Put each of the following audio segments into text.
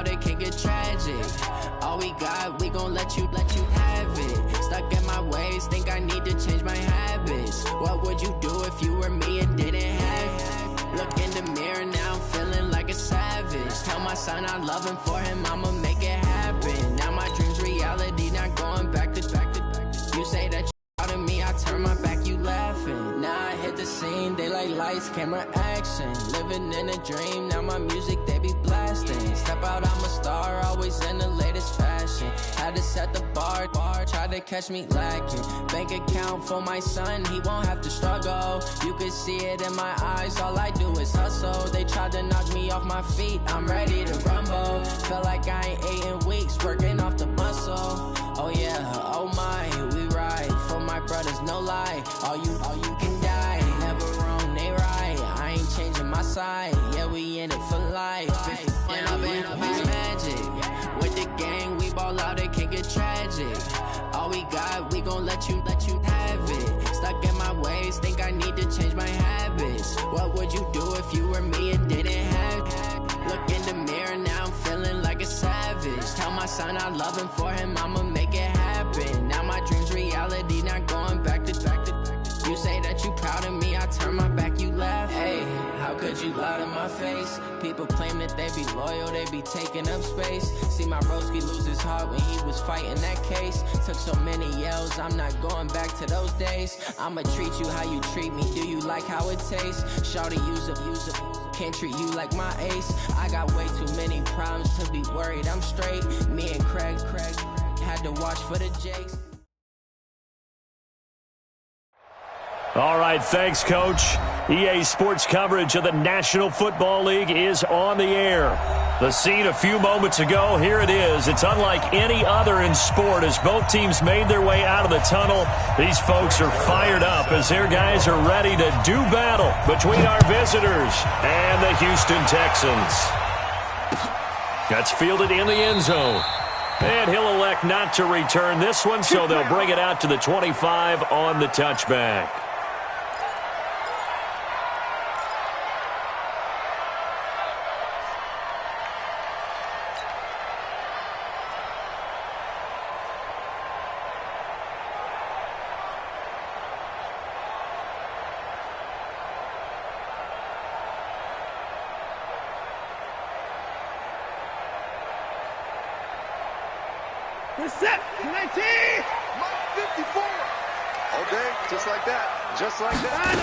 out, it can get tragic. All we got, we gon' let you have it. Stuck in my ways, think I need to change my habits. What would you do if you were me and didn't have it? Look in the mirror now, I'm feeling like a savage. Tell my son I love him, for him I'ma make it happen. Now my dream's reality, not going back to. You say that you out of me, I turn my back, you laughing. Now I hit the scene, they like lights, camera, action. Living in a dream, now my music they be blasting. Step out, I'm a star, always in the latest fashion. Had to set the bar, try to catch me lacking. Bank account for my son, he won't have to struggle. You could see it in my eyes, all I do is hustle. They tried to knock me off my feet, I'm ready to rumble. Feel like I ain't ate in weeks, working off the muscle. Oh yeah, oh my, we ride for my brothers, no lie. All you can die, never wrong, they right. I ain't changing my side, yeah, we in it for life. And I've been magic. With the gang, we ball out, it can get tragic. All we got, we gon' let you have it. Stuck in my ways, think I need to change my habits. What would you do if you were me and didn't have it? Look in the mirror, now I'm feeling like a savage. Tell my son I love him, for him I'ma make it happen. Now my dream's reality, not going back to. You say that you proud of me, I turn my back, you laugh. Hey, how could you lie to my face? People claim that they be loyal, they be taking up space. See my broski lose his heart when he was fighting that case. Took so many yells, I'm not going back to those days. I'ma treat you how you treat me, do you like how it tastes? Shawty, use up, can't treat you like my ace. I got way too many problems to be worried, I'm straight. Me and Craig had to watch for the Jakes. All right, thanks, Coach. EA Sports coverage of the National Football League is on the air. The scene a few moments ago, here it is. It's unlike any other in sport as both teams made their way out of the tunnel. These folks are fired up as their guys are ready to do battle between our visitors and the Houston Texans. That's fielded in the end zone. And he'll elect not to return this one, so they'll bring it out to the 25 on the touchback. Set, 19, 54. Okay, just like that. Just like that.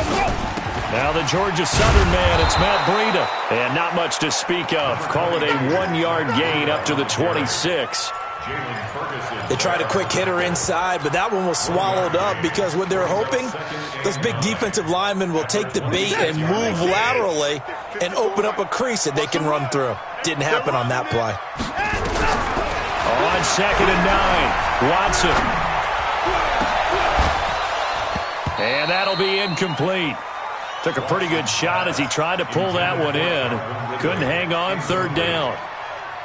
Now the Georgia Southern man, it's Matt Breida. And not much to speak of. Call it a 1-yard gain up to the 26. They tried a quick hitter inside, but that one was swallowed up because what they're hoping, those big defensive linemen will take the bait and move laterally and open up a crease that they can run through. Didn't happen on that play. On 2nd and 9, Watson. And that'll be incomplete. Took a pretty good shot as he tried to pull that one in. Couldn't hang on, 3rd down.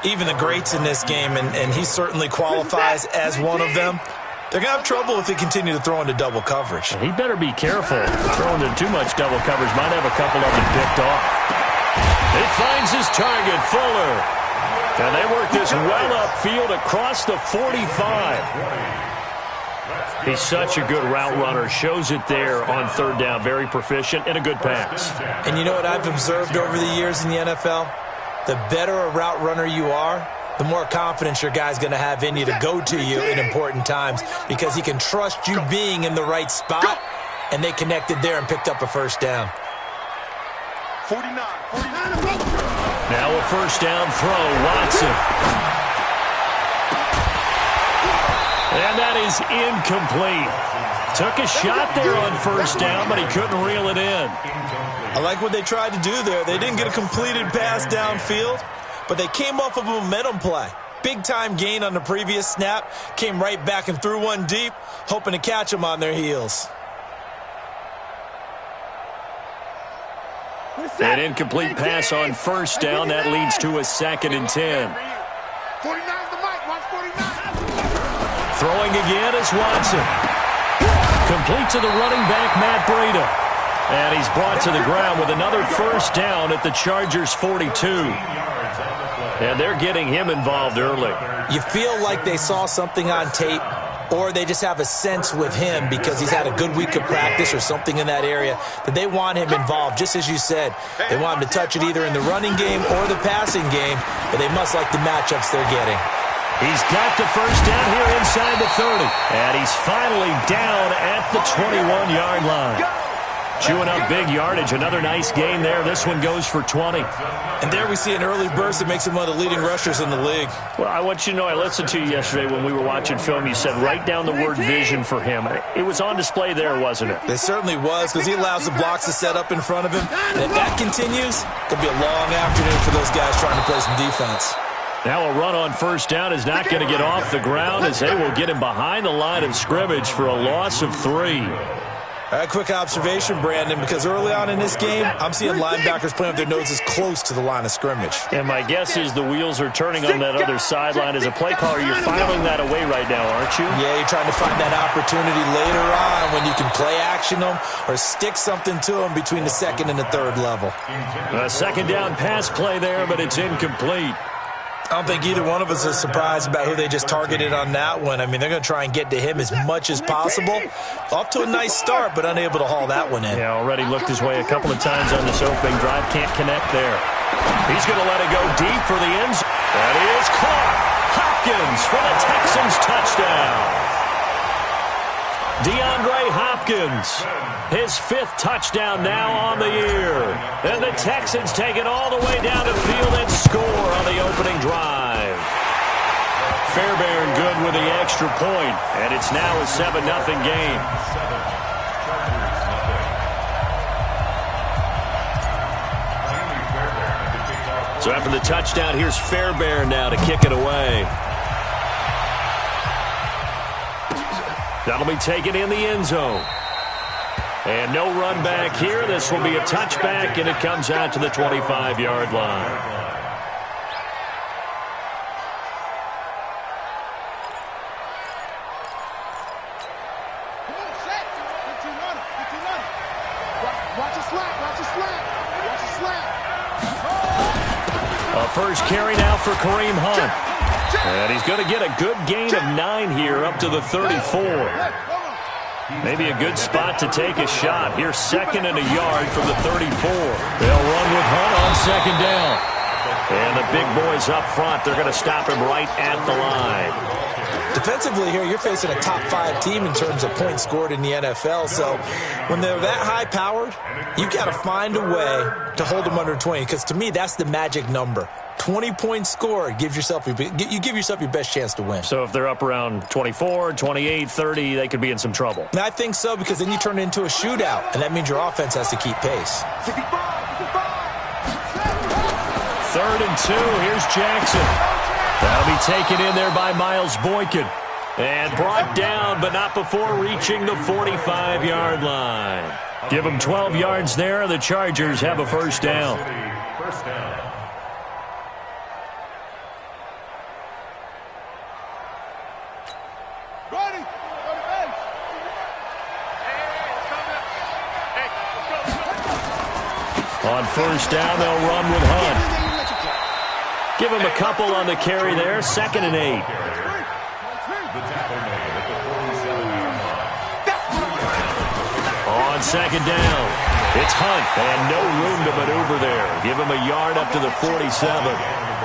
Even the greats in this game, and he certainly qualifies as one of them, they're going to have trouble if they continue to throw into double coverage. He better be careful. Throwing into too much double coverage might have a couple of them picked off. It finds his target, Fuller. And they work this well upfield across the 45. He's such a good route runner. Shows it there on 3rd down. Very proficient and a good pass. And you know what I've observed over the years in the NFL? The better a route runner you are, the more confidence your guy's going to have in you to go to you in important times because he can trust you being in the right spot, and they connected there and picked up a 1st down. 49. Now a 1st down throw, Watson. And that is incomplete. Took a shot there on 1st down, but he couldn't reel it in. I like what they tried to do there. They didn't get a completed pass downfield, but they came off of a momentum play. Big-time gain on the previous snap, came right back and threw one deep, hoping to catch them on their heels. An incomplete pass on 1st down. That leads to a 2nd and 10. 49's the mic. Watch 49. Throwing again is Watson. Complete to the running back, Matt Breida. And he's brought to the ground with another 1st down at the Chargers' 42. And they're getting him involved early. You feel like they saw something on tape, or they just have a sense with him because he's had a good week of practice or something in that area that they want him involved. Just as you said, they want him to touch it either in the running game or the passing game, but they must like the matchups they're getting. He's got the first down here inside the 30. And he's finally down at the 21-yard line. Chewing up big yardage. Another nice gain there. This one goes for 20. And there we see an early burst that makes him one of the leading rushers in the league. Well, I want you to know, I listened to you yesterday when we were watching film. You said write down the word vision for him. It was on display there, wasn't it? It certainly was, because he allows the blocks to set up in front of him. And if that continues, it could be a long afternoon for those guys trying to play some defense. Now a run on first down is not going to get off the ground as they will get him behind the line of scrimmage for a loss of 3. A quick observation, Brandon, because early on in this game, I'm seeing linebackers playing with their noses close to the line of scrimmage. And my guess is the wheels are turning on that other sideline. As a play caller, you're filing that away right now, aren't you? Yeah, you're trying to find that opportunity later on when you can play action them or stick something to them between the second and the third level. A second down pass play there, but it's incomplete. I don't think either one of us is surprised about who they just targeted on that one. I mean, they're going to try and get to him as much as possible. Off to a nice start, but unable to haul that one in. Yeah, already looked his way a couple of times on this opening drive. Can't connect there. He's going to let it go deep for the end zone. That is caught. Hopkins for the Texans touchdown. DeAndre Hopkins, his 5th touchdown now on the year. And the Texans take it all the way down the field and score on the opening drive. Fairbairn good with the extra point, and it's now a 7-0 game. So after the touchdown, here's Fairbairn now to kick it away. That'll be taken in the end zone. And no run back here. This will be a touchback, and it comes out to the 25-yard line. A first carry now for Kareem Hunt. And he's going to get a good gain of 9 here up to the 34. Maybe a good spot to take a shot. Here's 2nd and a yard from the 34. They'll run with Hunt on 2nd down. And the big boys up front, they're going to stop him right at the line. Defensively here, you're facing a top 5 team in terms of points scored in the NFL. So when they're that high-powered, you got to find a way to hold them under 20. Because to me, that's the magic number. 20 points scored, you give yourself your best chance to win. So if they're up around 24, 28, 30, they could be in some trouble. And I think so, because then you turn it into a shootout, and that means your offense has to keep pace. 3rd and 2, here's Jackson. That'll be taken in there by Miles Boykin. And brought down, but not before reaching the 45-yard line. Give them 12 yards there, the Chargers have a first down. On first down, they'll run with Hunt. Give him a couple on the carry there. 2nd and 8. On 2nd down, it's Hunt, and no room to maneuver there. Give him a yard up to the 47.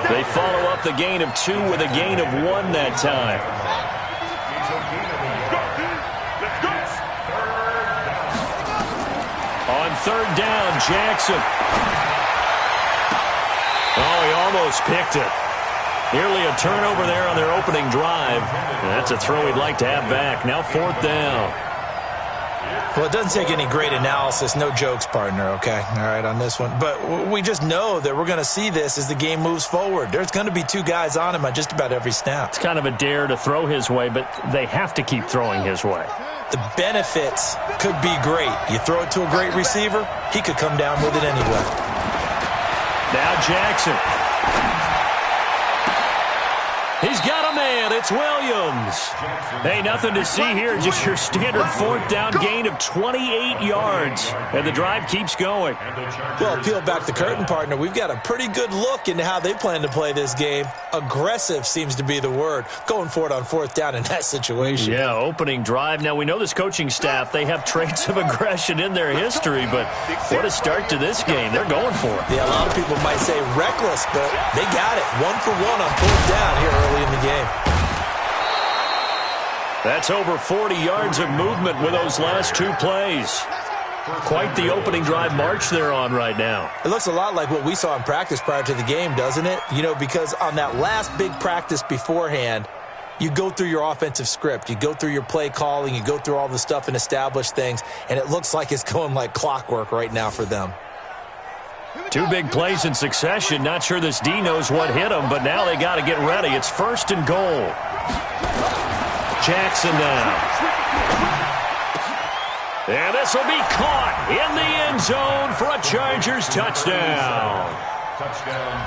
They follow up the gain of 2 with a gain of 1 that time. On 3rd down, Jackson. Oh, he almost picked it. Nearly a turnover there on their opening drive. And that's a throw he'd like to have back. Now 4th down. Well, it doesn't take any great analysis. No jokes, partner, okay? All right, on this one. But we just know that we're going to see this as the game moves forward. There's going to be 2 guys on him on just about every snap. It's kind of a dare to throw his way, but they have to keep throwing his way. The benefits could be great. You throw it to a great receiver, he could come down with it anyway. Now Jackson. He's got a man. It's Williams. Hey, nothing to see here. Just your standard fourth down gain of 28 yards. And the drive keeps going. Well, peel back the curtain, partner. We've got a pretty good look into how they plan to play this game. Aggressive seems to be the word. Going for it on fourth down in that situation. Yeah, opening drive. Now, we know this coaching staff, they have traits of aggression in their history, but what a start to this game. They're going for it. Yeah, a lot of people might say reckless, but they got it. 1 for 1 on fourth down here early in the game. That's over 40 yards of movement with those last two plays. Quite the opening drive march they're on right now. It looks a lot like what we saw in practice prior to the game, doesn't it? You know, because on that last big practice beforehand, you go through your offensive script. You go through your play calling. You go through all the stuff and establish things, and it looks like it's going like clockwork right now for them. Two big plays in succession. Not sure this D knows what hit them, but now they got to get ready. It's first and goal. Jackson now. And this will be caught in the end zone for a Chargers touchdown.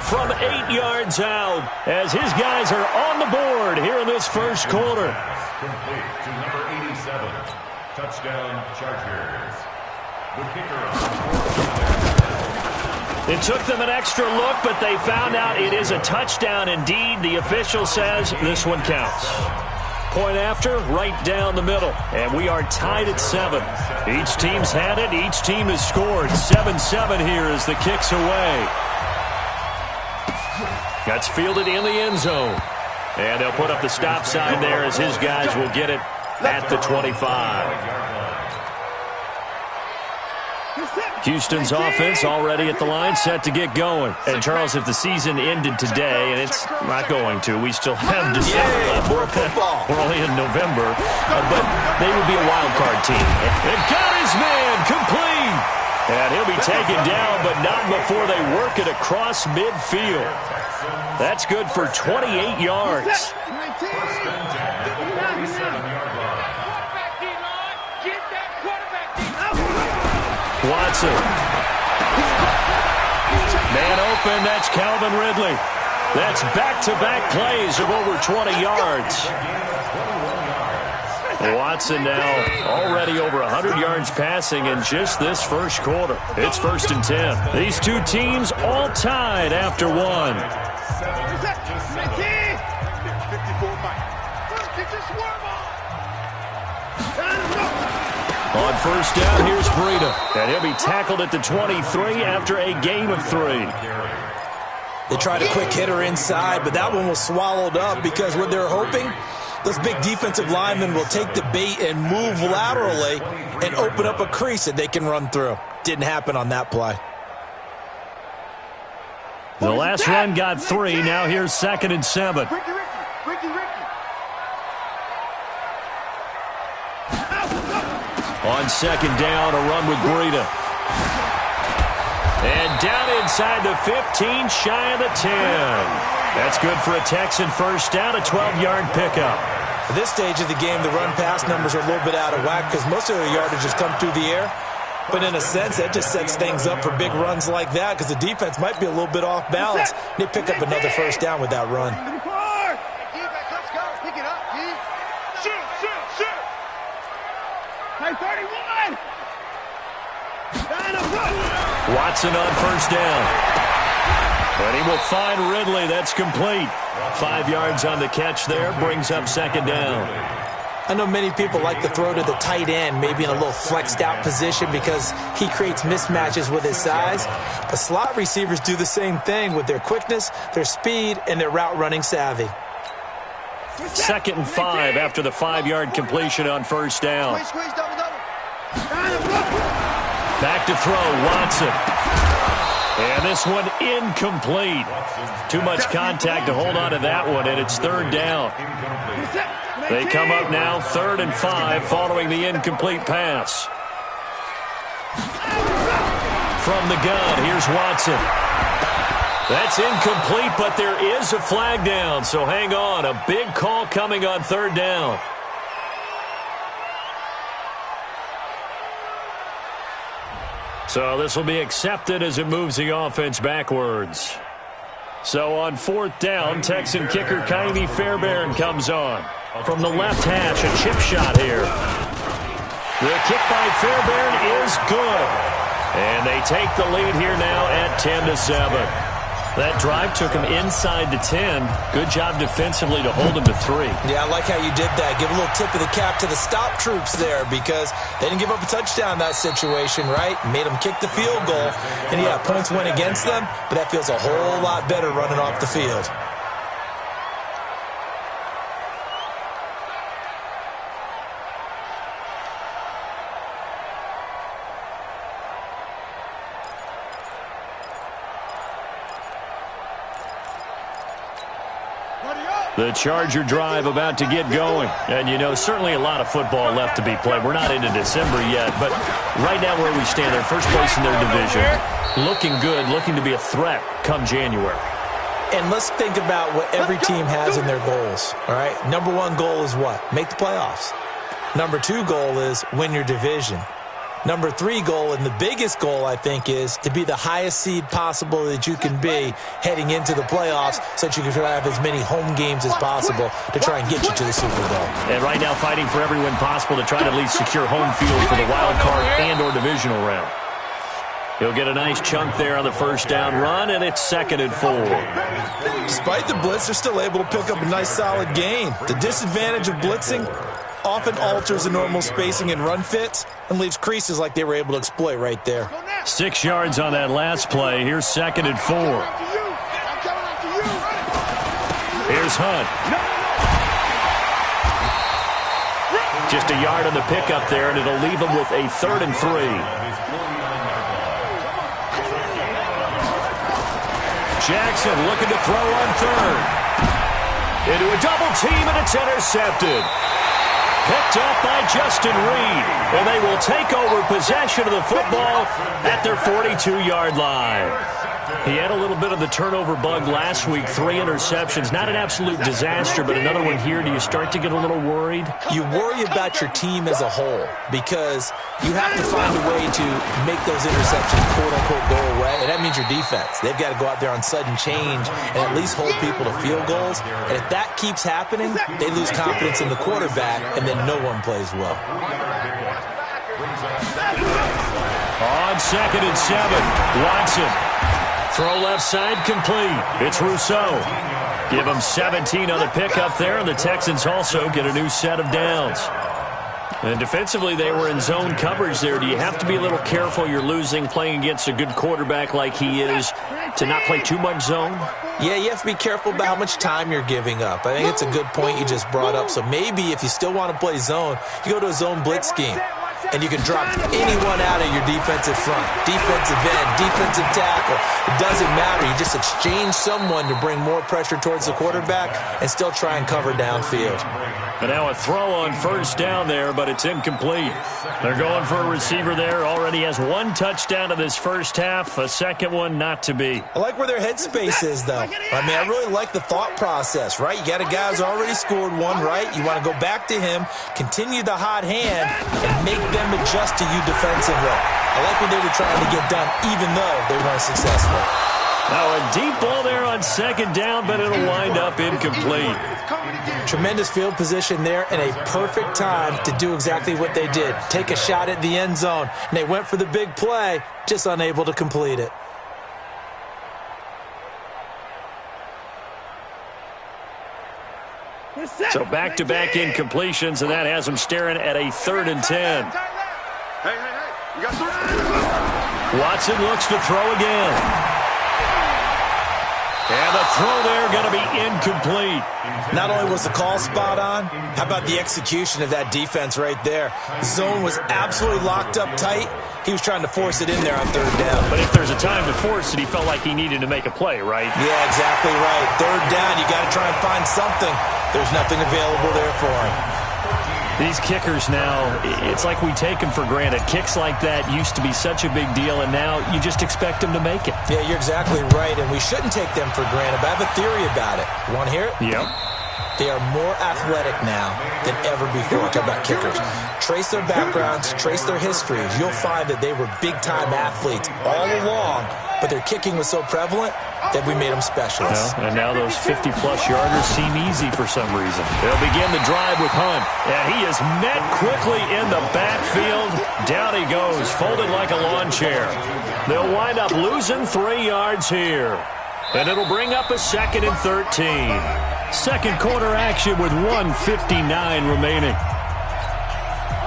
From 8 yards out as his guys are on the board here in this first quarter. Complete to number 87. Touchdown Chargers. The kicker. It took them an extra look, but they found out it is a touchdown indeed. The official says this one counts. Point after, right down the middle. And we are tied at 7. Each team's had it. Each team has scored. 7-7 here as the kick's away. That's fielded in the end zone. And they'll put up the stop sign there as his guys will get it at the 25. Houston's offense already at the line, set to get going. And, Charles, if the season ended today, and it's not going to, we still have December left. We're only in November, but they would be a wild card team. And got his man complete. And he'll be taken down, but not before they work it across midfield. That's good for 28 yards. Watson. Man open, that's Calvin Ridley. That's back-to-back plays of over 20 yards. Watson now already over 100 yards passing in just this first quarter. It's first and 10. These two teams all tied after one. On first down, here's Breida. And he'll be tackled at the 23 after a gain of 3. They tried a quick hitter inside, but that one was swallowed up because what they're hoping, those big defensive linemen will take the bait and move laterally and open up a crease that they can run through. Didn't happen on that play. The last run got 3. Now here's 2nd and 7. On second down, a run with Breida. And down inside the 15, shy of the 10. That's good for a Texan first down, a 12-yard pickup. At this stage of the game, the run-pass numbers are a little bit out of whack because most of their yardage has come through the air. But in a sense, that just sets things up for big runs like that because the defense might be a little bit off balance. They pick up another first down with that run. Watson on first down. And he will find Ridley. That's complete. 5 yards on the catch there. Brings up second down. I know many people like to throw to the tight end, maybe in a little flexed out position because he creates mismatches with his size. But slot receivers do the same thing with their quickness, their speed, and their route running savvy. 2nd and 5 after the 5-yard completion on first down. Back to throw, Watson. And this one incomplete. Too much contact to hold on to that one, and it's third down. They come up now 3rd and 5 following the incomplete pass. From the gun, here's Watson. That's incomplete, but there is a flag down, so hang on. A big call coming on 3rd down. So this will be accepted as it moves the offense backwards. So on 4th down, Texan kicker Kaimi Fairbairn comes on. From the left hash, a chip shot here. The kick by Fairbairn is good. And they take the lead here now at 10-7. That drive took him inside the 10. Good job defensively to hold him to 3. Yeah, I like how you did that. Give a little tip of the cap to the stop troops there because they didn't give up a touchdown in that situation, right? Made them kick the field goal. And, yeah, points went against them, but that feels a whole lot better running off the field. The Charger drive about to get going. And, you know, certainly a lot of football left to be played. We're not into December yet, but right now where we stand, they're first place in their division. Looking good, looking to be a threat come January. And let's think about what every team has in their goals, all right? Number 1 goal is what? Make the playoffs. Number 2 goal is win your division. Number 3 goal, and the biggest goal, I think, is to be the highest seed possible that you can be heading into the playoffs so that you can have as many home games as possible to try and get you to the Super Bowl. And right now fighting for every win possible to try to at least secure home field for the wild card and or divisional round. He'll get a nice chunk there on the first down run, and it's 2nd and 4. Despite the blitz, they're still able to pick up a nice solid gain. The disadvantage of blitzing often alters the normal spacing and run fits and leaves creases like they were able to exploit right there. 6 yards on that last play. Here's 2nd and 4. Here's Hunt. Just a yard on the pickup there, and it'll leave him with a 3rd and 3. Jackson looking to throw on 3rd. Into a double team, and it's intercepted. Picked up by Justin Reed, and they will take over possession of the football at their 42-yard line. He had a little bit of the turnover bug last week, 3 interceptions. Not an absolute disaster, but another one here. Do you start to get a little worried? You worry about your team as a whole because you have to find a way to make those interceptions, quote-unquote, go away, and that means your defense. They've got to go out there on sudden change and at least hold people to field goals, and if that keeps happening, they lose confidence in the quarterback, and then no one plays well. On 2nd and 7, Watson. Throw left side complete. It's Rousseau. Give him 17 on the pickup there, and the Texans also get a new set of downs. And defensively, they were in zone coverage there. Do you have to be a little careful? You're losing playing against a good quarterback like he is to not play too much zone? Yeah, you have to be careful about how much time you're giving up. I think it's a good point you just brought up. So maybe if you still want to play zone, you go to a zone blitz scheme. And you can drop anyone out of your defensive front, defensive end, defensive tackle. It doesn't matter. You just exchange someone to bring more pressure towards the quarterback and still try and cover downfield. But now a throw on 1st down there, but it's incomplete. They're going for a receiver there. Already has 1 touchdown in this first half. A 2nd one not to be. I like where their headspace is, though. I mean, I really like the thought process, right? You got a guy who's already scored 1, right? You want to go back to him, continue the hot hand, and make them adjust to you defensively. I like what they were trying to get done, even though they weren't successful. Now a deep ball there on 2nd down, but it'll wind up incomplete. Tremendous field position there and a perfect time to do exactly what they did. Take a shot at the end zone, and they went for the big play, just unable to complete it. So back-to-back incompletions, and that has them staring at a 3rd and 10. Hey, you got 3. Watson looks to throw again. And the throw there going to be incomplete. Not only was the call spot on, how about the execution of that defense right there? The zone was absolutely locked up tight. He was trying to force it in there on 3rd down. But if there's a time to force it, he felt like he needed to make a play, right? Yeah, exactly right. 3rd down, you got to try and find something. There's nothing available there for him. These kickers now, it's like we take them for granted. Kicks like that used to be such a big deal, and now you just expect them to make it. Yeah, you're exactly right, and we shouldn't take them for granted, but I have a theory about it. You want to hear it? Yep. They are more athletic now than ever before. Talk about kickers. Trace their backgrounds, trace their histories. You'll find that they were big-time athletes all along, but their kicking was so prevalent that we made them specialists. And now those 50-plus yarders seem easy for some reason. They'll begin the drive with Hunt. And he is met quickly in the backfield. Down he goes, folded like a lawn chair. They'll wind up losing 3 yards here. And it'll bring up a 2nd and 13. Second quarter action with 1:59 remaining.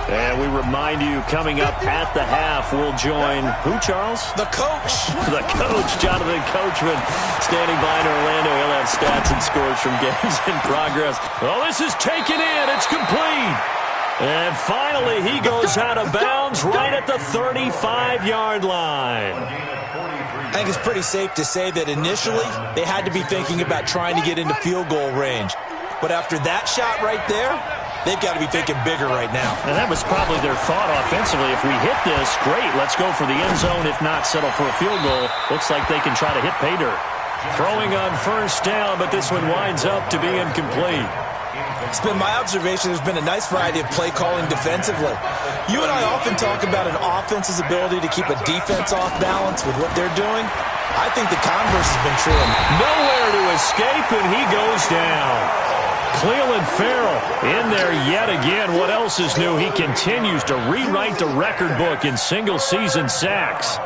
And we remind you, coming up at the half, we'll join who, Charles? The coach. The coach, Jonathan Coachman, standing by in Orlando. He'll have stats and scores from games in progress. Well, this is taken in. It's complete. And finally, he goes out of bounds right at the 35-yard line. I think it's pretty safe to say that initially they had to be thinking about trying to get into field goal range. But after that shot right there, they've got to be thinking bigger right now. And that was probably their thought offensively. If we hit this, great, let's go for the end zone. If not, settle for a field goal. Looks like they can try to hit pay dirt. Throwing on first down, but this one winds up to be incomplete. It's been my observation there's been a nice variety of play calling defensively. You and I often talk about an offense's ability to keep a defense off balance with what they're doing. I think the converse has been true. Nowhere to escape, and he goes down. Cleveland Farrell in there yet again. What else is new? He continues to rewrite the record book in single-season sacks.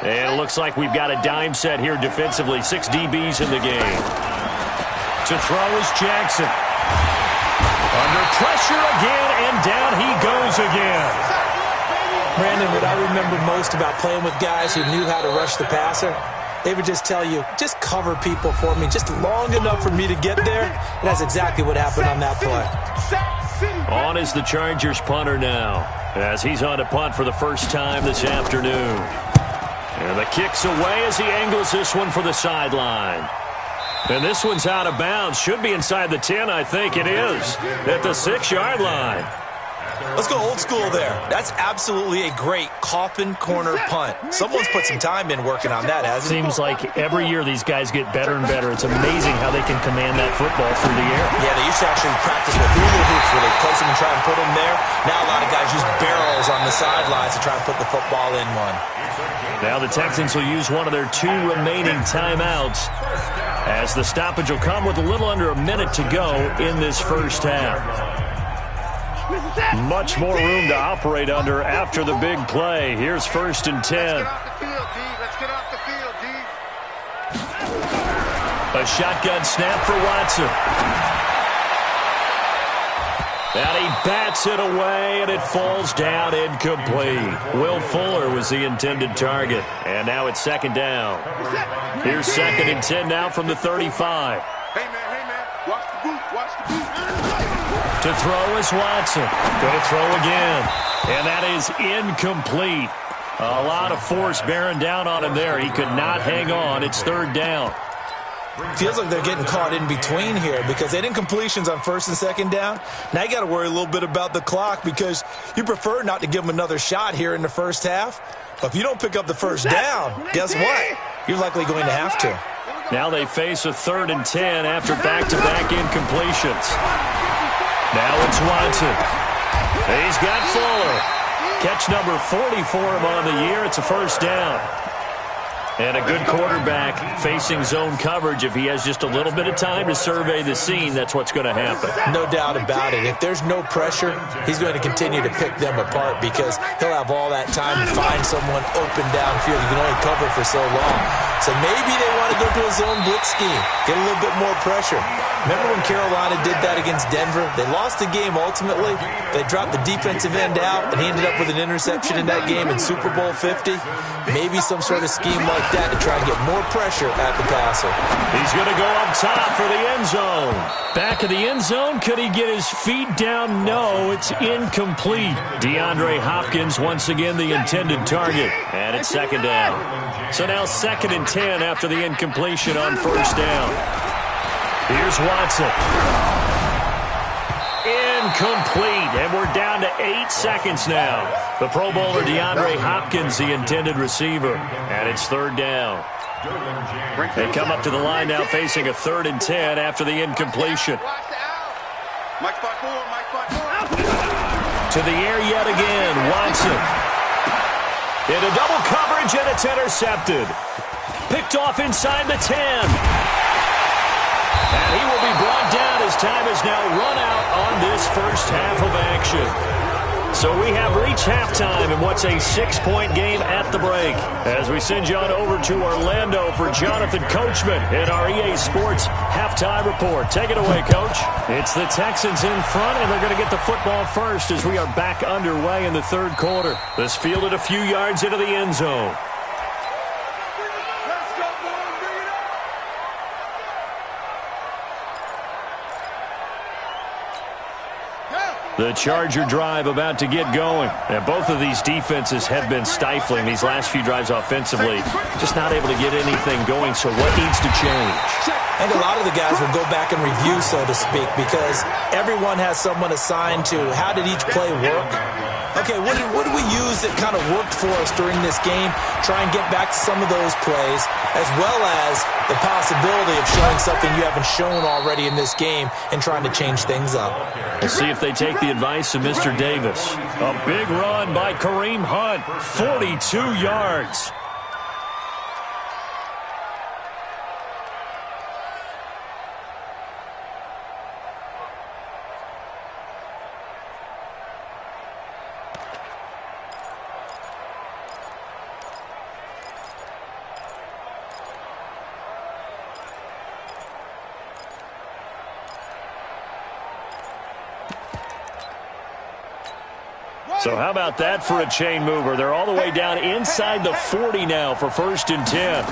And it looks like we've got a dime set here defensively. 6 DBs in the game. To throw is Jackson. Under pressure again, and down he goes again. Brandon, what I remember most about playing with guys who knew how to rush the passer, they would just tell you, just cover people for me, just long enough for me to get there. And that's exactly what happened on that play. On is the Chargers punter now, as he's on to punt for the first time this afternoon. And the kick's away as he angles this one for the sideline. And this one's out of bounds. Should be inside the 10, I think it is. At the 6-yard line. Let's go old school there. That's absolutely a great coffin corner punt. Someone's put some time in working on that, hasn't it? Seems like every year these guys get better and better. It's amazing how they can command that football through the air. Yeah, they used to actually practice with hula hoops where they place them and try and put them there. Now a lot of guys use barrels on the sidelines to try and put the football in one. Now the Texans will use one of their 2 remaining timeouts, as the stoppage will come with a little under a minute to go in this first half. Much more room to operate under after the big play. Here's 1st and 10. A shotgun snap for Watson. And he bats it away, and it falls down incomplete. Will Fuller was the intended target. And now it's 2nd down. Here's 2nd and 10 now from the 35. Hey, man, watch the boot, watch the boot. To throw is Watson. Going to throw again. And that is incomplete. A lot of force bearing down on him there. He could not hang on. It's 3rd down. Feels like they're getting caught in between here because they didn't completions on 1st and 2nd down. Now you got to worry a little bit about the clock because you prefer not to give them another shot here in the first half. But if you don't pick up the 1st down, guess what? You're likely going to have to. Now they face a 3rd and 10 after back-to-back incompletions. Now it's Watson. He's got Fuller. Catch number 40 for him on the year. It's a 1st down. And a good quarterback facing zone coverage. If he has just a little bit of time to survey the scene, that's what's going to happen. No doubt about it. If there's no pressure, he's going to continue to pick them apart because he'll have all that time to find someone open downfield. You can only cover for so long. So maybe they want to go to a zone blitz scheme, get a little bit more pressure. Remember when Carolina did that against Denver? They lost the game ultimately. They dropped the defensive end out, and he ended up with an interception in that game in Super Bowl 50. Maybe some sort of scheme like that to try and get more pressure at the passer. He's going to go up top for the end zone. Back of the end zone. Could he get his feet down? No, it's incomplete. DeAndre Hopkins once again the intended target. And it's 2nd down. So now 2nd and 10 after the incompletion on 1st down. Here's Watson. Incomplete, and we're down to 8 seconds now. The Pro Bowler DeAndre Hopkins, the intended receiver, and it's third down. They come up to the line now facing a 3rd and 10 after the incompletion. To the air yet again, Watson. Into double coverage, and it's intercepted. Picked off inside the 10. And he will be brought down as time is now run out on this first half of action. So we have reached halftime in what's a 6-point game at the break. As we send you on over to Orlando for Jonathan Coachman in our EA Sports halftime report. Take it away, Coach. It's the Texans in front, and they're going to get the football first as we are back underway in the third quarter. This fielded a few yards into the end zone. The Charger drive about to get going. And both of these defenses have been stifling these last few drives offensively. Just not able to get anything going, so what needs to change? I think a lot of the guys will go back and review, so to speak, because everyone has someone assigned to how did each play work. Okay, what did we use that kind of worked for us during this game? Try and get back to some of those plays, as well as the possibility of showing something you haven't shown already in this game and trying to change things up. We'll see if they take the advice of Mr. Davis. A big run by Kareem Hunt, 42 yards. So how about that for a chain mover? They're all the way down inside the 40 now for 1st and 10.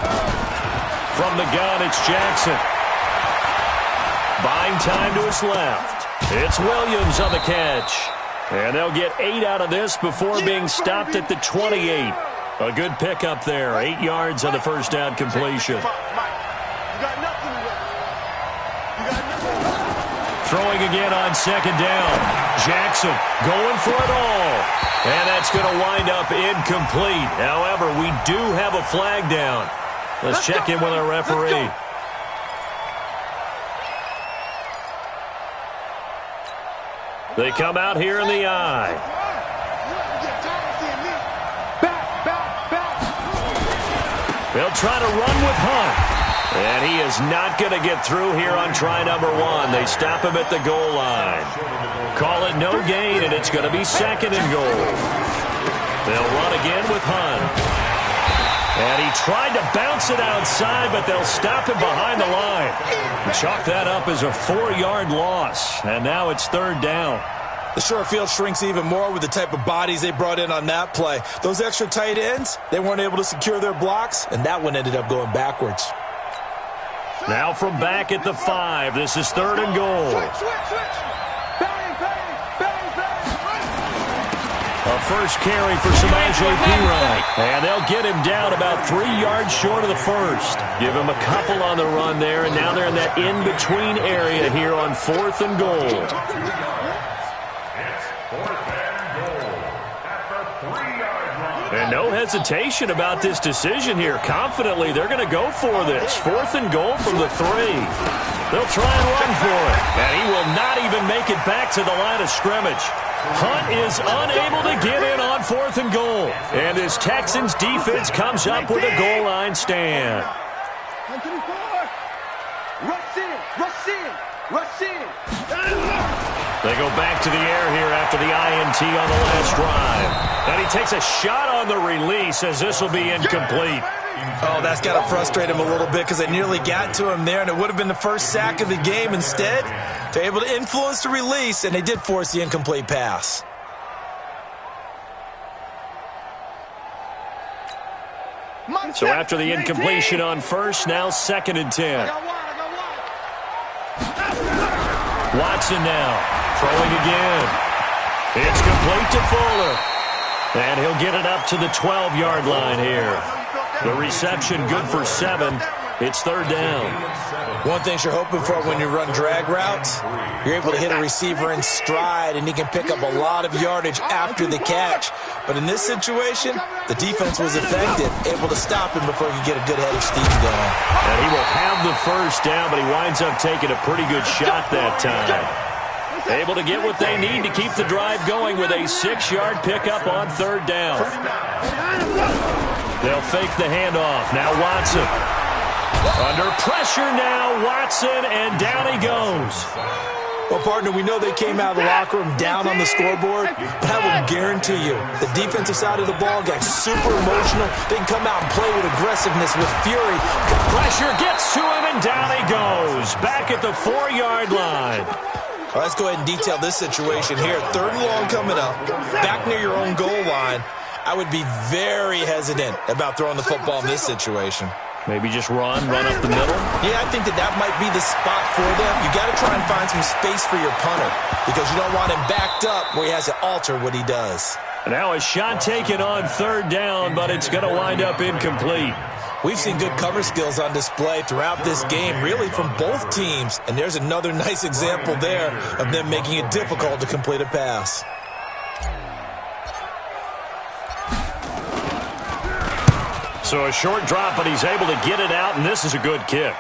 From the gun, it's Jackson. Buying time to his left. It's Williams on the catch. And they'll get 8 out of this before being stopped at the 28. A good pickup there. 8 yards on the first down completion. Throwing again on 2nd down. Jackson going for it all. And that's going to wind up incomplete. However, we do have a flag down. Let's check in with our referee. They come out here in the eye. They'll try to run with Hunt. And he is not going to get through here on try number 1. They stop him at the goal line. Call it no gain, and it's going to be 2nd and goal. They'll run again with Hunt. And he tried to bounce it outside, but they'll stop him behind the line. Chalk that up as a 4-yard loss. And now it's 3rd down. The short field shrinks even more with the type of bodies they brought in on that play. Those extra tight ends, they weren't able to secure their blocks, and that one ended up going backwards. Now from back at the 5, this is 3rd and goal. A first carry for Samaje Perine. And they'll get him down about 3 yards short of the first. Give him a couple on the run there, and now they're in that in-between area here on 4th and goal. And no hesitation about this decision here. Confidently, they're going to go for this. 4th and goal from the 3. They'll try and run for it. And he will not even make it back to the line of scrimmage. Hunt is unable to get in on 4th and goal. And this Texans defense comes up with a goal line stand. Rush in. They go back to the air here after the INT on the last drive. And he takes a shot on the release as this will be incomplete. Oh, that's got to frustrate him a little bit because they nearly got to him there, and it would have been the first sack of the game. Instead, they're able to influence the release, and they did force the incomplete pass. So after the incompletion on first, now 2nd and 10. Watson now. Throwing again. It's complete to Fuller. And he'll get it up to the 12-yard line here. The reception good for 7. It's third down. One thing you're hoping for when you run drag routes, you're able to hit a receiver in stride, and he can pick up a lot of yardage after the catch. But in this situation, the defense was effective, able to stop him before he could get a good head of steam going. And he will have the first down, but he winds up taking a pretty good shot that time. Able to get what they need to keep the drive going with a 6-yard pickup on third down. They'll fake the handoff. Now Watson. Under pressure now, Watson, and down he goes. Well, partner, we know they came out of the locker room down on the scoreboard, but I will guarantee you the defensive side of the ball got super emotional. They can come out and play with aggressiveness, with fury. Pressure gets to him, and down he goes. Back at the 4-yard line. Well, let's go ahead and detail this situation here. Third and long coming up, back near your own goal line. I would be very hesitant about throwing the football in this situation. Maybe just run up the middle? Yeah, I think that might be the spot for them. You got to try and find some space for your punter because you don't want him backed up where he has to alter what he does. Now a shot taken on third down, but it's going to wind up incomplete. We've seen good cover skills on display throughout this game, really from both teams. And there's another nice example there of them making it difficult to complete a pass. So a short drop, but he's able to get it out, and this is a good kick.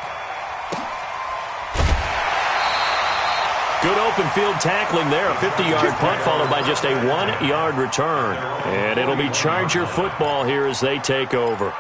Good open field tackling there. A 50-yard punt followed by just a 1-yard return. And it'll be Charger football here as they take over.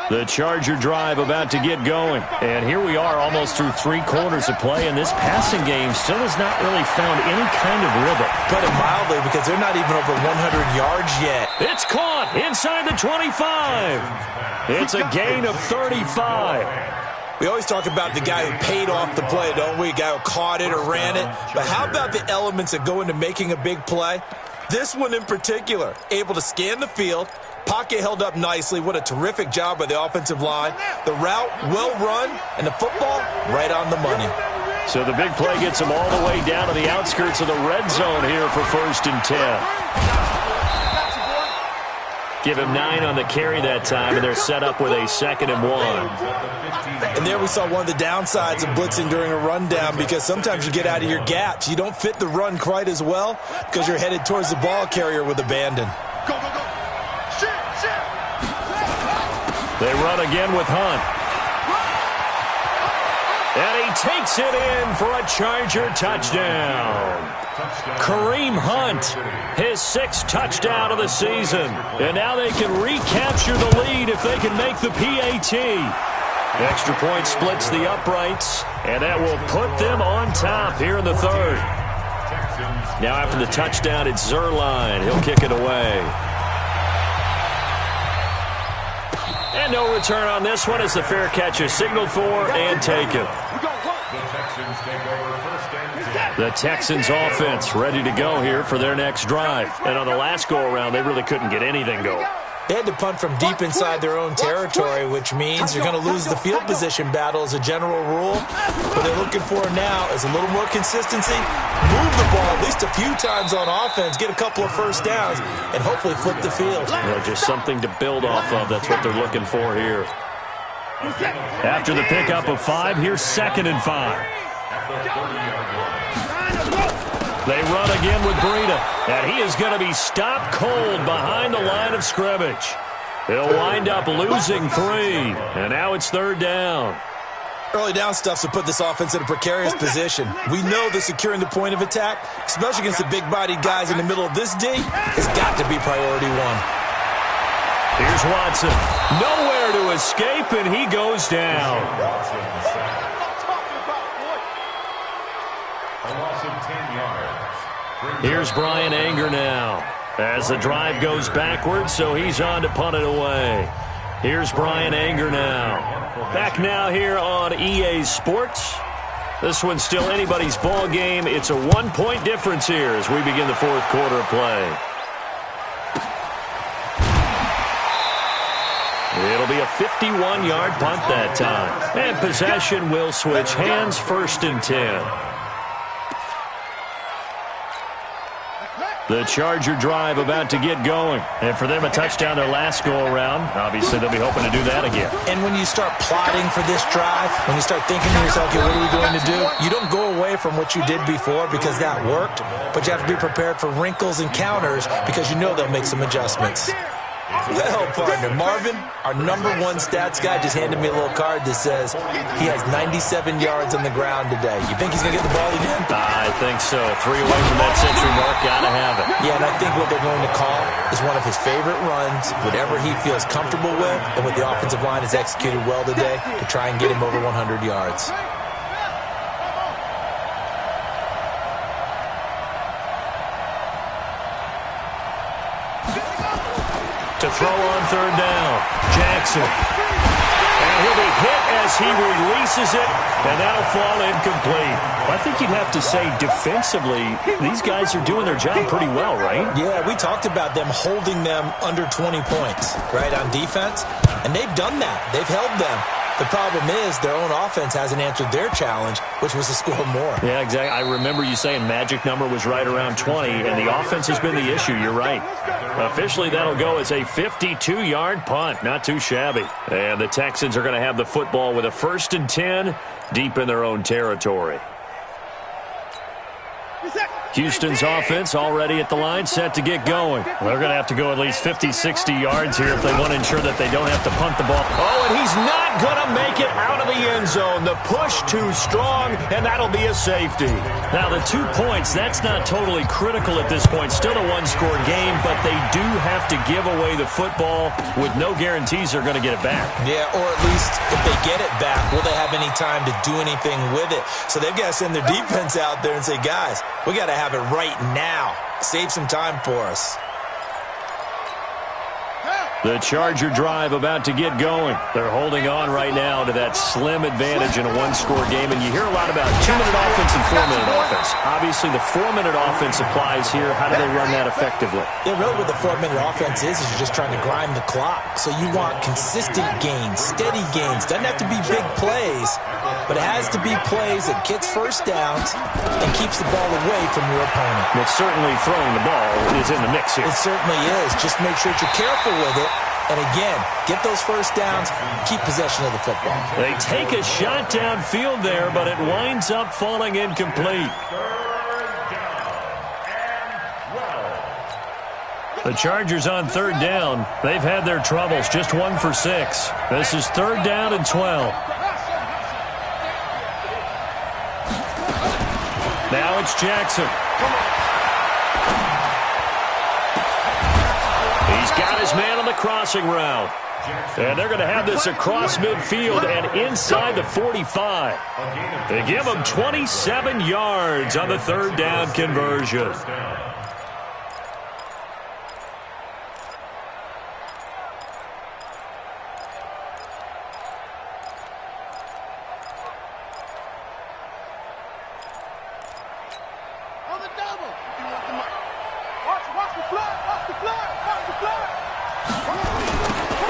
The Charger drive about to get going. And here we are almost through 3 quarters of play, and this passing game still has not really found any kind of rhythm. Put it mildly, because they're not even over 100 yards yet. It's caught inside the 25. It's a gain of 35. We always talk about the guy who paid off the play, don't we? A guy who caught it or ran it. But how about the elements that go into making a big play? This one in particular, able to scan the field, pocket held up nicely. What a terrific job by the offensive line. The route well run, and the football right on the money. So the big play gets them all the way down to the outskirts of the red zone here for 1st and 10. Give him 9 on the carry that time, and they're set up with a 2nd and 1. And there we saw one of the downsides of blitzing during a rundown, because sometimes you get out of your gaps. You don't fit the run quite as well because you're headed towards the ball carrier with abandon. Go, go, go. They run again with Hunt. And he takes it in for a Charger touchdown. Kareem Hunt, his 6th touchdown of the season. And now they can recapture the lead if they can make the PAT. Extra point splits the uprights, and that will put them on top here in the 3rd. Now after the touchdown, it's Zerline. He'll kick it away. And no return on this one as the fair catch is signaled for and taken. The Texans offense ready to go here for their next drive. And on the last go-around, they really couldn't get anything going. They had to punt from deep inside their own territory, which means you're going to lose the field position battle as a general rule. What they're looking for now is a little more consistency, move the ball at least a few times on offense, get a couple of first downs, and hopefully flip the field. Yeah, just something to build off of. That's what they're looking for here. After the pickup of 5, here's 2nd and 5. They run again with Breida, and he is going to be stopped cold behind the line of scrimmage. He'll wind up losing 3, and now it's 3rd down. Early down stuff to put this offense in a precarious position. We know that securing the point of attack, especially against the big-bodied guys in the middle of this D, has got to be priority 1. Here's Watson. Nowhere to escape, and he goes down. A loss of 10 yards. Here's Brian Anger now as the drive goes backwards, so he's on to punt it away. Here's Brian Anger now. Back now here on EA Sports. This one's still anybody's ball game. It's a 1-point difference here as we begin the 4th quarter of play. It'll be a 51-yard punt that time. And possession will switch hands, 1st and 10. The Charger drive about to get going. And for them, a touchdown their last go-around. Obviously, they'll be hoping to do that again. And when you start plotting for this drive, when you start thinking to yourself, okay, what are we going to do? You don't go away from what you did before because that worked, but you have to be prepared for wrinkles and counters because you know they'll make some adjustments. Well, partner, Marvin, our #1 stats guy, just handed me a little card that says he has 97 yards on the ground today. You think he's going to get the ball again? I think so. 3 away from that century mark. Got to have it. Yeah, and I think what they're going to call is one of his favorite runs, whatever he feels comfortable with, and what the offensive line has executed well today to try and get him over 100 yards. To throw on 3rd down, Jackson. And he'll be hit as he releases it, and that'll fall incomplete. I think you'd have to say defensively, these guys are doing their job pretty well, right? Yeah, we talked about them holding them under 20 points, right, on defense, and they've done that. They've held them. The problem is their own offense hasn't answered their challenge, which was to score more. Yeah, exactly. I remember you saying magic number was right around 20, and the offense has been the issue. You're right. Officially, that'll go as a 52-yard punt. Not too shabby. And the Texans are going to have the football with a 1st and 10 deep in their own territory. Houston's offense already at the line, set to get going. They're going to have to go at least 50, 60 yards here if they want to ensure that they don't have to punt the ball. Oh, and he's not going to make it out of the end zone. The push too strong, and that'll be a safety. Now, the 2 points, that's not totally critical at this point. Still a one-score game, but they do have to give away the football with no guarantees they're going to get it back. Yeah, or at least if they get it back, will they have any time to do anything with it? So they've got to send their defense out there and say, guys, we got to have it right now. Save some time for us. The Charger drive about to get going. They're holding on right now to that slim advantage in a one-score game, and you hear a lot about 2-minute offense and 4-minute offense. Obviously, the 4-minute offense applies here. How do they run that effectively? Yeah, really what the 4-minute offense is you're just trying to grind the clock. So you want consistent gains, steady gains. Doesn't have to be big plays, but it has to be plays that gets first downs and keeps the ball away from your opponent. But certainly throwing the ball is in the mix here. It certainly is. Just make sure that you're careful with it. And again, get those first downs, keep possession of the football. They take a shot downfield there, but it winds up falling incomplete. The Chargers on 3rd down. They've had their troubles, just 1 for 6. This is 3rd down and 12. Now it's Jackson. He's got his man on the crossing route. And they're going to have this across midfield and inside the 45. They give him 27 yards on the 3rd down conversion.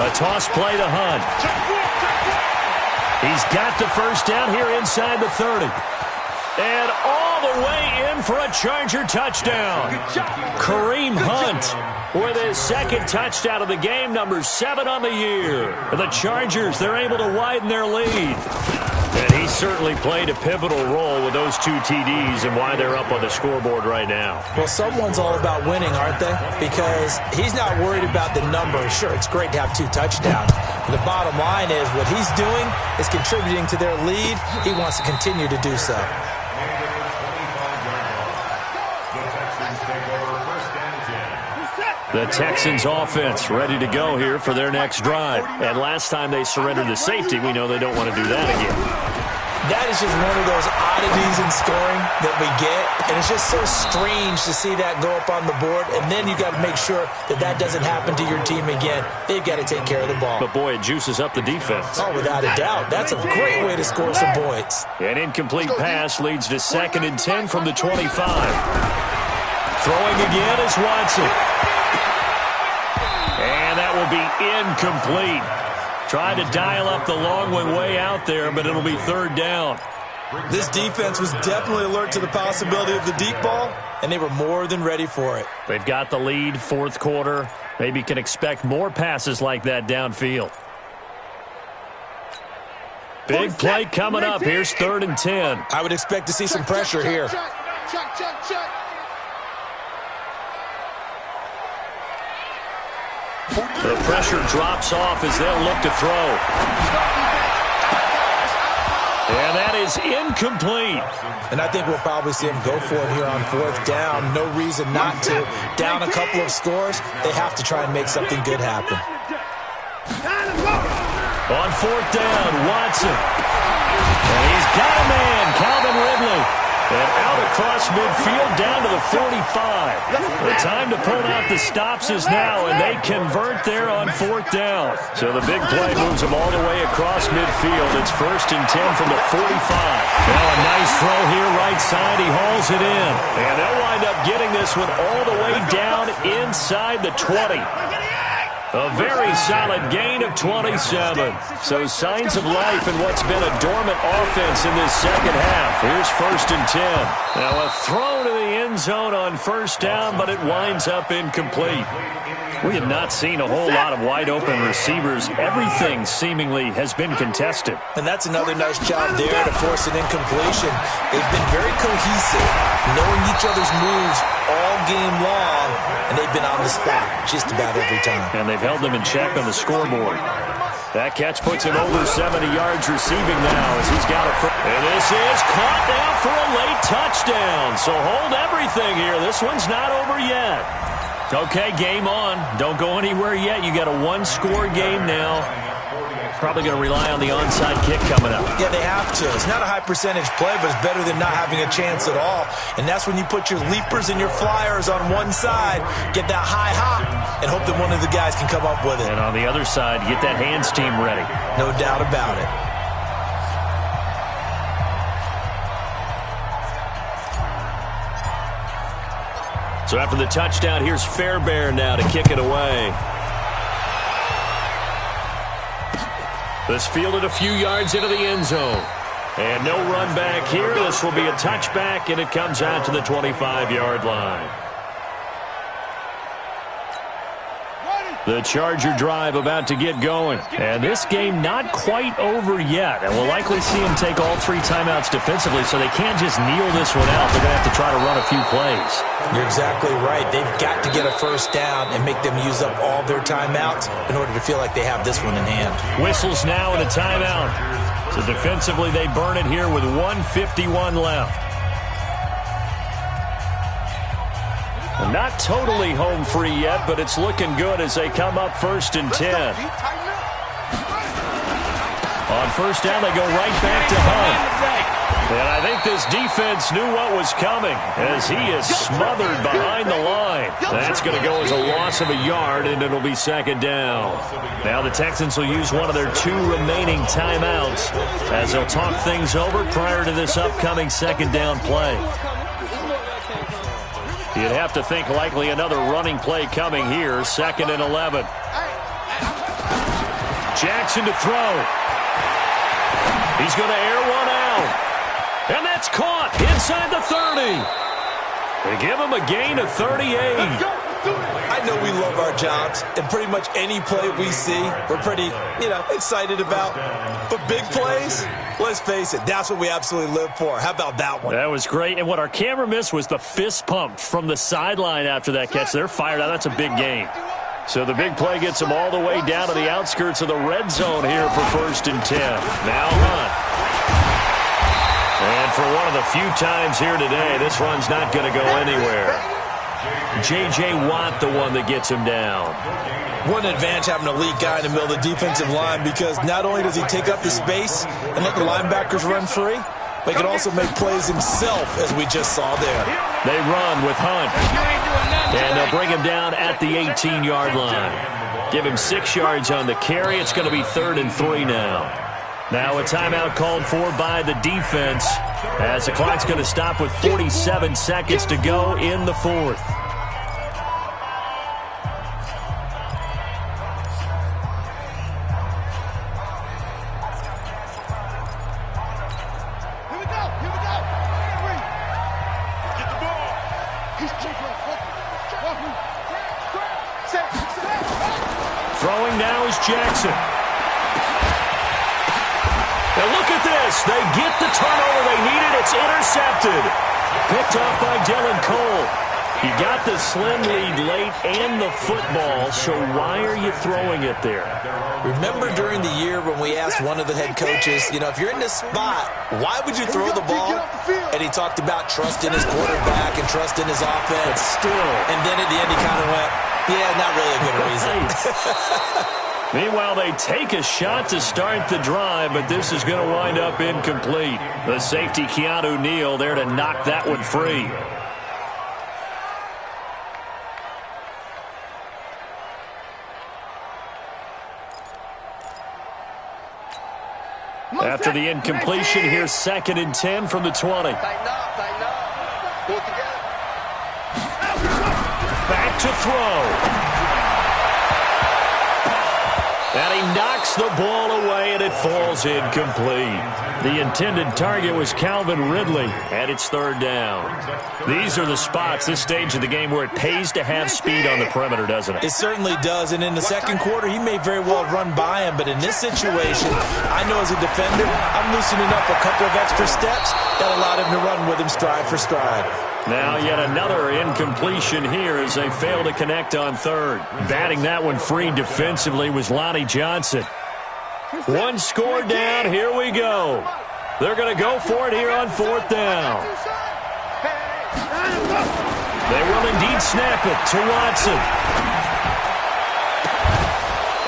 A toss play to Hunt. He's got the first down here inside the 30. And all the way in for a Charger touchdown. Kareem Hunt with his 2nd touchdown of the game, number 7 on the year. The Chargers, they're able to widen their lead. And he certainly played a pivotal role with those 2 TDs and why they're up on the scoreboard right now. Well, someone's all about winning, aren't they? Because he's not worried about the number. Sure, it's great to have 2 touchdowns. But the bottom line is what he's doing is contributing to their lead. He wants to continue to do so. The Texans offense ready to go here for their next drive. And last time they surrendered the safety, we know they don't want to do that again. That is just one of those oddities in scoring that we get. And it's just so strange to see that go up on the board. And then you got to make sure that that doesn't happen to your team again. They've got to take care of the ball. But, boy, it juices up the defense. Oh, without a doubt. That's a great way to score some points. An incomplete pass leads to 2nd and 10 from the 25. Throwing again is Watson. And that will be incomplete. Tried to dial up the long one way out there, but it'll be 3rd down. This defense was definitely alert to the possibility of the deep ball, and they were more than ready for it. They've got the lead, fourth quarter. Maybe can expect more passes like that downfield. Big play coming up. Here's 3rd and 10. I would expect to see some pressure here. The pressure drops off as they'll look to throw. And that is incomplete. And I think we'll probably see him go for it here on 4th down. No reason not to. Down a couple of scores, they have to try and make something good happen. On 4th down, Watson. And he's got a man, Calvin Ridley. And out across midfield down to the 45. The time to pull out the stops is now, and they convert there on 4th down. So the big play moves them all the way across midfield. It's 1st and 10 from the 45. Now a nice throw here right side. He hauls it in. And they'll wind up getting this one all the way down inside the 20. A very solid gain of 27. So signs of life in what's been a dormant offense in this second half. Here's 1st and 10. Now a throw to the end zone on 1st down, but it winds up incomplete. We have not seen a whole lot of wide open receivers. Everything seemingly has been contested. And that's another nice job there to force an incompletion. They've been very cohesive, knowing each other's moves all game long, and they've been on the spot just about every time. And they've held them in check on the scoreboard. That catch puts him over 70 yards receiving now as he's got it. And this is caught now for a late touchdown. So hold everything here. This one's not over yet. Okay, game on. Don't go anywhere yet. You got a one-score game now. Probably going to rely on the onside kick coming up. Yeah, they have to. It's not a high-percentage play, but it's better than not having a chance at all. And that's when you put your leapers and your flyers on one side, get that high hop, and hope that one of the guys can come up with it. And on the other side, get that hands team ready. No doubt about it. So after the touchdown, here's Fairbairn now to kick it away. This fielded a few yards into the end zone. And no run back here. This will be a touchback, and it comes out to the 25-yard line. The Charger drive about to get going. And this game not quite over yet. And we'll likely see them take all 3 timeouts defensively, so they can't just kneel this one out. They're going to have to try to run a few plays. You're exactly right. They've got to get a 1st down and make them use up all their timeouts in order to feel like they have this one in hand. Whistles now and a timeout. So defensively, they burn it here with 1:51 left. Not totally home free yet, but it's looking good as they come up 1st and 10. On 1st down, they go right back to Hunt. And I think this defense knew what was coming as he is smothered behind the line. That's going to go as a loss of a yard, and it'll be 2nd down. Now the Texans will use one of their 2 remaining timeouts as they'll talk things over prior to this upcoming 2nd down play. You'd have to think likely another running play coming here. 2nd and 11. Jackson to throw. He's going to air one out. And that's caught inside the 30. They give him a gain of 38. I know we love our jobs, and pretty much any play we see, we're pretty, excited about. But big plays, let's face it, that's what we absolutely live for. How about that one? That was great. And what our camera missed was the fist pump from the sideline after that catch. They're fired out. That's a big game. So the big play gets them all the way down to the outskirts of the red zone here for 1st and 10. Now Hunt. And for one of the few times here today, this run's not going to go anywhere. J.J. Watt, the one that gets him down. What an advantage having an elite guy in the middle of the defensive line, because not only does he take up the space and let the linebackers run free, but he can also make plays himself, as we just saw there. They run with Hunt. And they'll bring him down at the 18-yard line. Give him 6 yards on the carry. It's going to be 3rd and 3 now. Now a timeout called for by the defense as the clock's going to stop with 47 seconds to go in the 4th. now is Jackson. And look at this. They get the turnover they needed. It's intercepted. Picked off by Dylan Cole. You got the slim lead late and the football, so why are you throwing it there? Remember during the year when we asked one of the head coaches, if you're in this spot, why would you throw the ball? And he talked about trusting his quarterback and trusting his offense. But still. And then at the end he kind of went, yeah, not really a good reason. Meanwhile, they take a shot to start the drive, but this is going to wind up incomplete. The safety, Keanu Neal, there to knock that one free. After the incompletion, here's 2nd and 10 from the 20. Back to throw. And he knocks the ball away, and it falls incomplete. The intended target was Calvin Ridley, and it's 3rd down. These are the spots, this stage of the game, where it pays to have speed on the perimeter, doesn't it? It certainly does, and in the second quarter, he may very well run by him, but in this situation, I know as a defender, I'm loosening up a couple of extra steps that allowed him to run with him stride for stride. Now yet another incompletion here as they fail to connect on 3rd. Batting that one free defensively was Lonnie Johnson. One score down. Here we go. They're going to go for it here on 4th down. They will indeed snap it to Watson.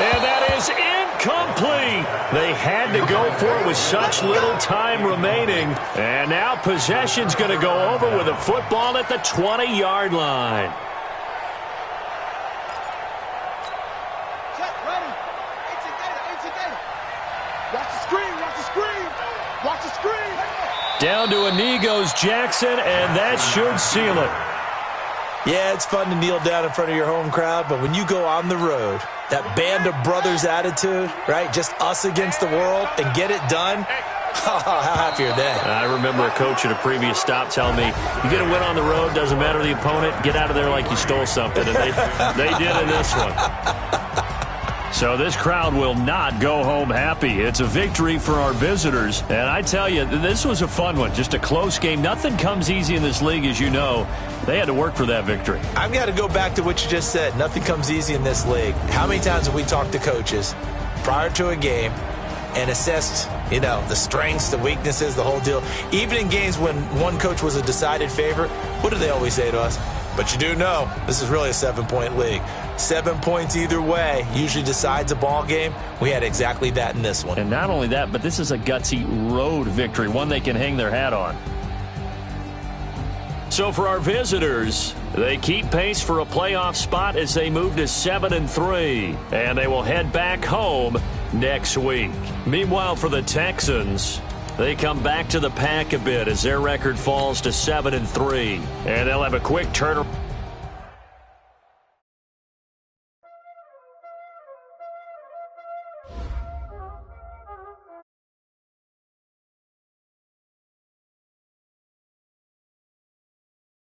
And that is incomplete. They had to go for it with such little time remaining. And now possession's going to go over with a football at the 20-yard line. Down to a knee goes Jackson, and that should seal it. Yeah, it's fun to kneel down in front of your home crowd, but when you go on the road, that band of brothers attitude, right? Just us against the world and get it done. How happy are they? I remember a coach at a previous stop telling me, you get a win on the road, doesn't matter the opponent, get out of there like you stole something. And they did in this one. So this crowd will not go home happy. It's a victory for our visitors. And I tell you, this was a fun one. Just a close game. Nothing comes easy in this league, as you know. They had to work for that victory. I've got to go back to what you just said. Nothing comes easy in this league. How many times have we talked to coaches prior to a game and assessed, the strengths, the weaknesses, the whole deal? Even in games when one coach was a decided favorite, what do they always say to us? But you do know this is really a 7-point league. 7 points either way usually decides a ball game. We had exactly that in this one. And not only that, but this is a gutsy road victory, one they can hang their hat on. So for our visitors, they keep pace for a playoff spot as they move to 7-3, and they will head back home next week. Meanwhile, for the Texans, they come back to the pack a bit as their record falls to 7-3, and they'll have a quick turnaround.